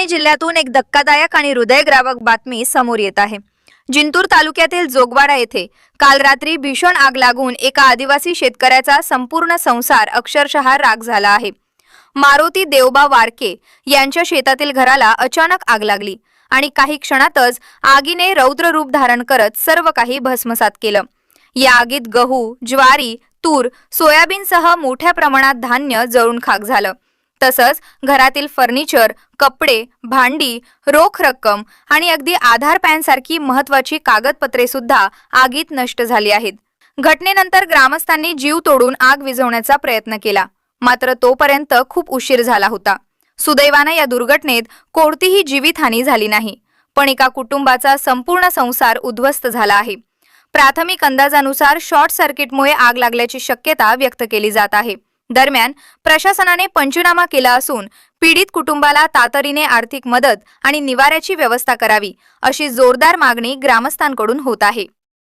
परभणी जिल्ह्यातून एक धक्कादायक आणि हृदयद्रावक बातमी समोर येत आहे। जिंतूर तालुक्यातील जोगवाडा येथे काल रात्री भीषण आग लागून एका आदिवासी शेतकऱ्याचा संपूर्ण संसार अक्षरशः राख झाला आहे। मारुती देवबा वारके यांच्या शेतातील घराला अचानक आग लागली आणि काही क्षणातच आगीने रौद्र रूप धारण करत सर्व काही भस्मसात केलं। या आगीत गहू, ज्वारी, तूर, सोयाबीनसह मोठ्या प्रमाणात धान्य जळून खाक झालं। तसंच घरातील फर्निचर, कपडे, भांडी, रोख रक्कम आणि अगदी आधार पॅन सारखी महत्त्वाची कागदपत्रे सुद्धा आगीत नष्ट झाली आहेत। घटनेनंतर ग्रामस्थांनी जीव तोडून आग विझवण्याचा प्रयत्न केला, मात्र तोपर्यंत खूप उशीर झाला होता। सुदैवाने या दुर्घटनेत कोणतीही जीवितहानी झाली नाही, पण एका कुटुंबाचा संपूर्ण संसार उद्ध्वस्त झाला आहे। प्राथमिक अंदाजानुसार शॉर्ट सर्किटमुळे आग लागल्याची शक्यता व्यक्त केली जात आहे। दरम्यान प्रशासनाने पंचनामा केला असून पीडित कुटुंबाला तातडीने आर्थिक मदत आणि निवाऱ्याची व्यवस्था करावी अशी जोरदार मागणी ग्रामस्थांकडून होत आहे।